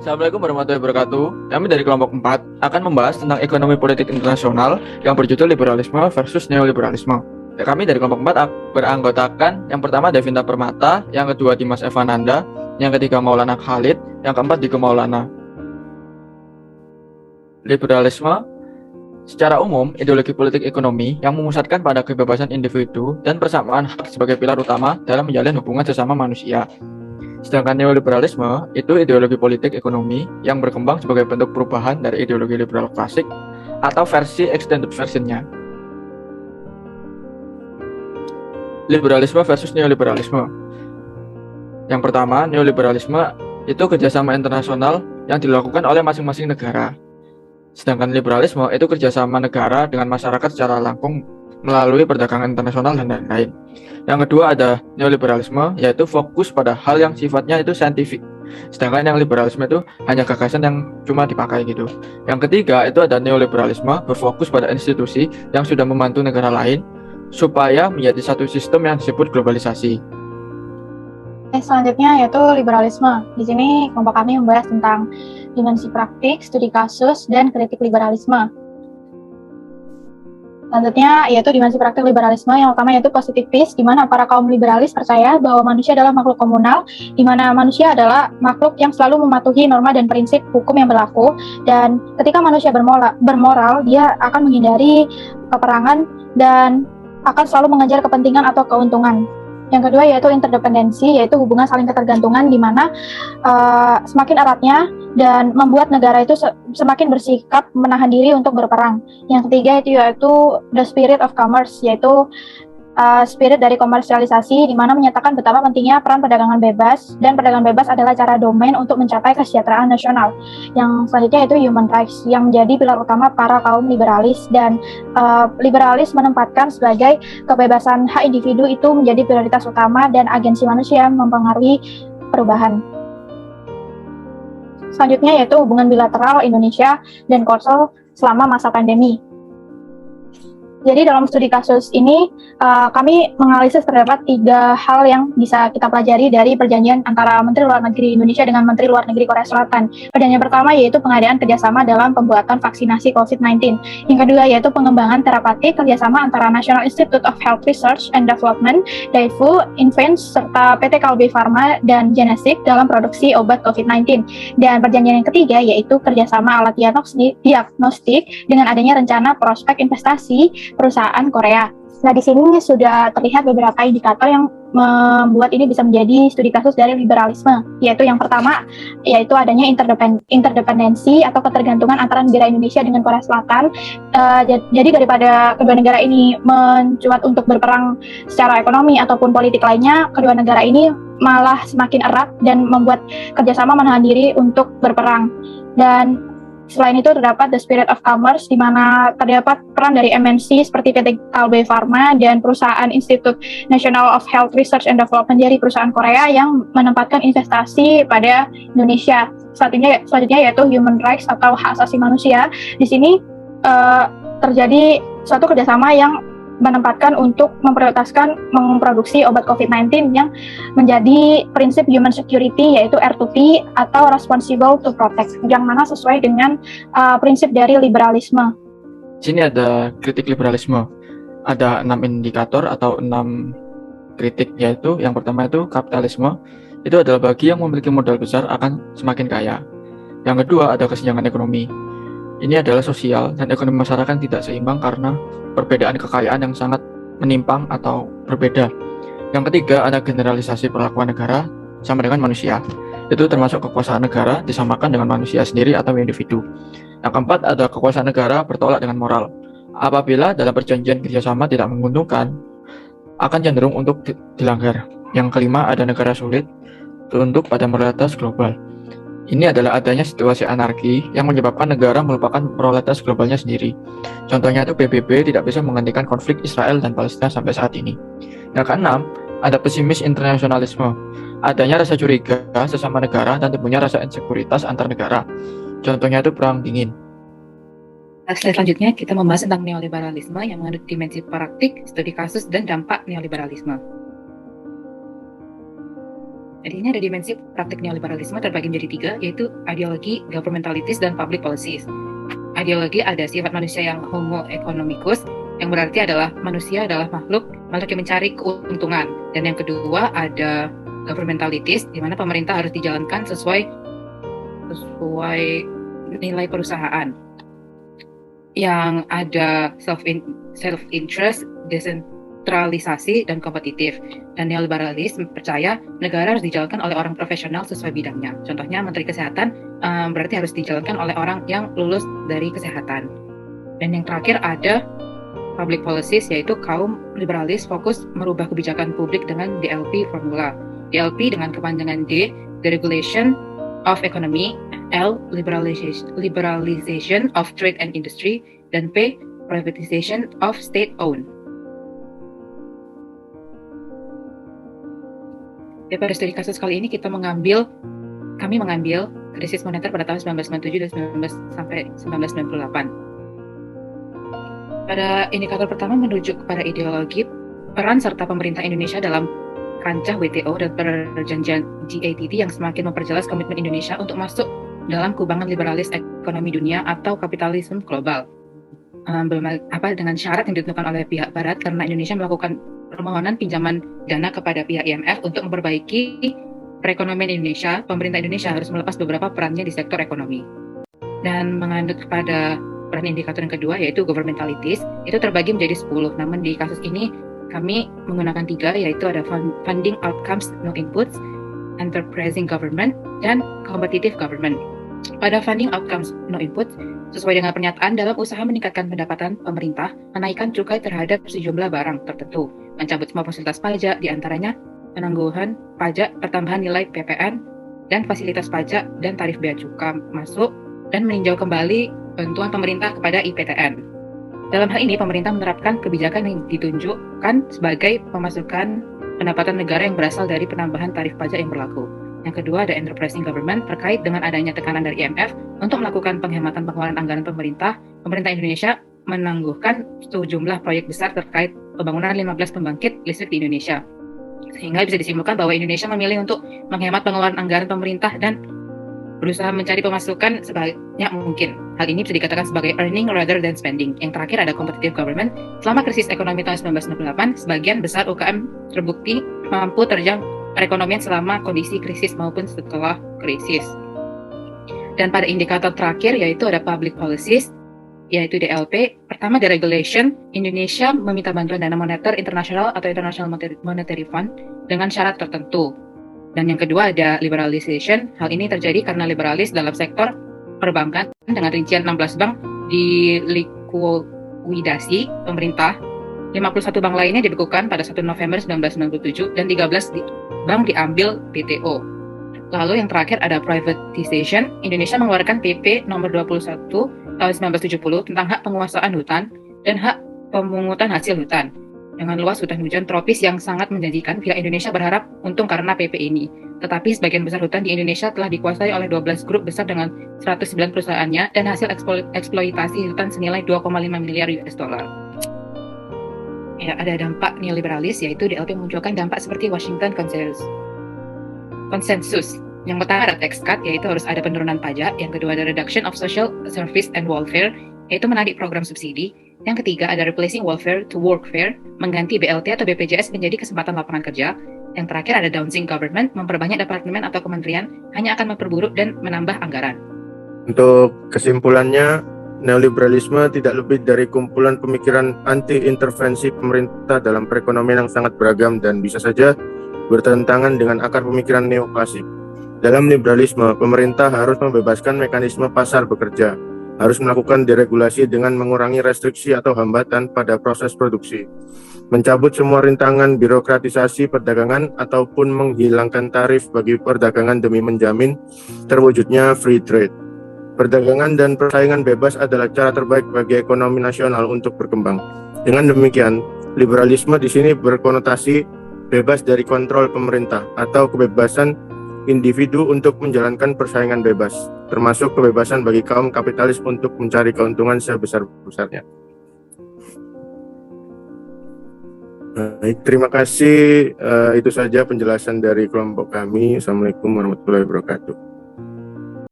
Assalamualaikum warahmatullahi wabarakatuh. Kami dari kelompok 4 akan membahas tentang ekonomi politik internasional yang berjudul liberalisme versus neoliberalisme. Kami dari kelompok 4 beranggotakan yang pertama Devinta Permata, yang kedua Dimas Evananda, yang ketiga Maulana Khalid, yang keempat Diko Maulana. Liberalisme secara umum ideologi politik ekonomi yang memusatkan pada kebebasan individu dan persamaan hak sebagai pilar utama dalam menjalin hubungan sesama manusia. Sedangkan neoliberalisme itu ideologi politik ekonomi yang berkembang sebagai bentuk perubahan dari ideologi liberal klasik atau versi extended versionnya. Liberalisme versus neoliberalisme. Yang pertama, neoliberalisme itu kerjasama internasional yang dilakukan oleh masing-masing negara. Sedangkan liberalisme itu kerjasama negara dengan masyarakat secara langsung melalui perdagangan internasional dan lain-lain. Yang kedua ada neoliberalisme, yaitu fokus pada hal yang sifatnya itu saintifik. Sedangkan yang liberalisme itu hanya gagasan yang cuma dipakai gitu. Yang ketiga itu ada neoliberalisme, berfokus pada institusi yang sudah membantu negara lain supaya menjadi satu sistem yang disebut globalisasi. Selanjutnya yaitu liberalisme. Di sini kelompok kami membahas tentang dimensi praktik, studi kasus, dan kritik liberalisme. Selanjutnya yaitu dimensi praktik liberalisme. Yang pertama yaitu positifis, di mana para kaum liberalis percaya bahwa manusia adalah makhluk komunal, di mana manusia adalah makhluk yang selalu mematuhi norma dan prinsip hukum yang berlaku, dan ketika manusia bermoral, dia akan menghindari peperangan dan akan selalu mengejar kepentingan atau keuntungan. Yang kedua yaitu interdependensi, yaitu hubungan saling ketergantungan di mana semakin eratnya dan membuat negara itu semakin bersikap menahan diri untuk berperang. Yang ketiga yaitu the spirit of commerce, yaitu spirit dari komersialisasi di mana menyatakan betapa pentingnya peran perdagangan bebas, dan perdagangan bebas adalah cara domain untuk mencapai kesejahteraan nasional. Yang selanjutnya yaitu human rights, yang menjadi pilar utama para kaum liberalis, dan liberalis menempatkan sebagai kebebasan hak individu itu menjadi prioritas utama dan agensi manusia mempengaruhi perubahan. Selanjutnya yaitu hubungan bilateral Indonesia dan Korsel selama masa pandemi. Jadi dalam studi kasus ini kami menganalisis terdapat 3 hal yang bisa kita pelajari dari perjanjian antara Menteri Luar Negeri Indonesia dengan Menteri Luar Negeri Korea Selatan. Perjanjian pertama yaitu pengadaan kerjasama dalam pembuatan vaksinasi COVID-19. Yang kedua yaitu pengembangan terapeutik kerjasama antara National Institute of Health Research and Development, Daefu, Invance, serta PT Kalbe Pharma dan Genesis dalam produksi obat COVID-19. Dan perjanjian yang ketiga yaitu kerjasama alat diagnostik dengan adanya rencana prospek investasi perusahaan Korea. Nah, di sini sudah terlihat beberapa indikator yang membuat ini bisa menjadi studi kasus dari liberalisme, yaitu yang pertama, yaitu adanya interdependensi atau ketergantungan antara negara Indonesia dengan Korea Selatan. Jadi daripada kedua negara ini mencuat untuk berperang secara ekonomi ataupun politik lainnya, kedua negara ini malah semakin erat dan membuat kerjasama menahan diri untuk berperang. Dan selain itu terdapat the spirit of commerce, di mana terdapat peran dari MNC seperti PT Kalbe Pharma dan perusahaan Institute National of Health Research and Development dari perusahaan Korea yang menempatkan investasi pada Indonesia. Selanjutnya yaitu human rights atau hak asasi manusia. Di sini terjadi suatu kerjasama yang menempatkan untuk memprioritaskan memproduksi obat COVID-19 yang menjadi prinsip human security, yaitu R2P atau responsible to protect, yang mana sesuai dengan prinsip dari liberalisme. Sini ada kritik liberalisme. Ada 6 indikator atau 6 kritik, yaitu yang pertama itu kapitalisme. Itu adalah bagi yang memiliki modal besar akan semakin kaya. Yang kedua ada kesenjangan ekonomi. Ini adalah sosial dan ekonomi masyarakat tidak seimbang karena perbedaan kekayaan yang sangat menimpang atau berbeda. Yang ketiga ada generalisasi perlakuan negara sama dengan manusia. Itu termasuk kekuasaan negara disamakan dengan manusia sendiri atau individu. Yang keempat ada kekuasaan negara bertolak dengan moral. Apabila dalam perjanjian kerjasama tidak menguntungkan, akan cenderung untuk dilanggar. Yang kelima ada negara sulit tunduk pada moralitas global. Ini adalah adanya situasi anarki yang menyebabkan negara melupakan moralitas globalnya sendiri. Contohnya itu PBB tidak bisa menghentikan konflik Israel dan Palestina sampai saat ini. Yang keenam, ada pesimis internasionalisme. Adanya rasa curiga sesama negara dan timbulnya rasa insekuritas antar negara. Contohnya itu perang dingin. Selanjutnya kita membahas tentang neoliberalisme yang mengandung dimensi praktik, studi kasus, dan dampak neoliberalisme. Jadi ini ada dimensi praktik neoliberalisme terbagi menjadi 3, yaitu ideologi, governmentalities, dan public policies. Ideologi ada sifat manusia yang homo economicus, yang berarti adalah manusia adalah makhluk yang mencari keuntungan. Dan yang kedua ada governmentalities, di mana pemerintah harus dijalankan sesuai nilai perusahaan. Yang ada self-interest, desentralisasi, dan kompetitif. Dan neoliberalisme percaya negara harus dijalankan oleh orang profesional sesuai bidangnya. Contohnya Menteri Kesehatan berarti harus dijalankan oleh orang yang lulus dari kesehatan. Dan yang terakhir ada public policies, yaitu kaum liberalis fokus merubah kebijakan publik dengan DLP formula. DLP dengan kepanjangan D, deregulation of economy, L, liberalization of trade and industry, dan P, privatization of state-owned. Pada studi kasus kali ini kami mengambil krisis moneter pada tahun 1997 dan sampai 1998. Pada indikator pertama merujuk kepada ideologi, peran serta pemerintah Indonesia dalam kancah WTO dan perjanjian GATT yang semakin memperjelas komitmen Indonesia untuk masuk dalam kubangan liberalis ekonomi dunia atau kapitalisme global. Dengan syarat yang ditentukan oleh pihak Barat karena Indonesia melakukan permohonan pinjaman dana kepada pihak IMF untuk memperbaiki perekonomian Indonesia, pemerintah Indonesia harus melepas beberapa perannya di sektor ekonomi. Dan mengandung kepada peran indikator yang kedua, yaitu governmentalities, itu terbagi menjadi 10. Namun di kasus ini kami menggunakan 3, yaitu ada funding outcomes no inputs, enterprising government, dan competitive government. Pada funding outcomes no inputs, sesuai dengan pernyataan dalam usaha meningkatkan pendapatan pemerintah, menaikkan cukai terhadap sejumlah barang tertentu, mencabut semua fasilitas pajak, diantaranya penangguhan pajak, pertambahan nilai PPN, dan fasilitas pajak dan tarif bea cukai masuk, dan meninjau kembali bantuan pemerintah kepada IPTN. Dalam hal ini, pemerintah menerapkan kebijakan yang ditunjukkan sebagai pemasukan pendapatan negara yang berasal dari penambahan tarif pajak yang berlaku. Yang kedua ada enterprising government terkait dengan adanya tekanan dari IMF untuk melakukan penghematan pengeluaran anggaran pemerintah. Pemerintah Indonesia menangguhkan sejumlah proyek besar terkait pembangunan 15 pembangkit listrik di Indonesia. Sehingga bisa disimpulkan bahwa Indonesia memilih untuk menghemat pengeluaran anggaran pemerintah dan berusaha mencari pemasukan sebanyak mungkin. Hal ini bisa dikatakan sebagai earning rather than spending. Yang terakhir ada competitive government. Selama krisis ekonomi tahun 1998, sebagian besar UKM terbukti mampu terjang perekonomian selama kondisi krisis maupun setelah krisis. Dan pada indikator terakhir yaitu ada public policies, yaitu DLP. Pertama, deregulation. Indonesia meminta bantuan dana moneter internasional atau International Monetary Fund dengan syarat tertentu. Dan yang kedua ada liberalization. Hal ini terjadi karena liberalis dalam sektor perbankan dengan rincian 16 bank dilikuidasi pemerintah, 51 bank lainnya dibekukan pada 1 November 1997 dan 13 bank diambil PTO. Lalu yang terakhir ada privatization. Indonesia mengeluarkan PP nomor 21 tahun 1970 tentang hak penguasaan hutan dan hak pemungutan hasil hutan. Dengan luas hutan hujan tropis yang sangat menjanjikan, pihak Indonesia berharap untung karena PP ini. Tetapi sebagian besar hutan di Indonesia telah dikuasai oleh 12 grup besar dengan 109 perusahaannya dan hasil eksploitasi hutan senilai 2,5 miliar US dollar. Ya, ada dampak neoliberalis, yaitu DLP memunculkan dampak seperti Washington Consensus. Yang pertama ada tax cut, yaitu harus ada penurunan pajak. Yang kedua ada reduction of social service and welfare, yaitu menarik program subsidi. Yang ketiga ada replacing welfare to workfare, mengganti BLT atau BPJS menjadi kesempatan lapangan kerja. Yang terakhir ada downsizing government, memperbanyak departemen atau kementerian, hanya akan memperburuk dan menambah anggaran. Untuk kesimpulannya, neoliberalisme tidak lebih dari kumpulan pemikiran anti-intervensi pemerintah dalam perekonomian yang sangat beragam dan bisa saja bertentangan dengan akar pemikiran neoklasik. Dalam liberalisme, pemerintah harus membebaskan mekanisme pasar bekerja, harus melakukan deregulasi dengan mengurangi restriksi atau hambatan pada proses produksi, mencabut semua rintangan birokratisasi perdagangan ataupun menghilangkan tarif bagi perdagangan demi menjamin terwujudnya free trade. Perdagangan dan persaingan bebas adalah cara terbaik bagi ekonomi nasional untuk berkembang. Dengan demikian, liberalisme di sini berkonotasi bebas dari kontrol pemerintah atau kebebasan individu untuk menjalankan persaingan bebas, termasuk kebebasan bagi kaum kapitalis untuk mencari keuntungan sebesar-besarnya. Baik, terima kasih. Itu saja penjelasan dari kelompok kami. Assalamualaikum warahmatullahi wabarakatuh.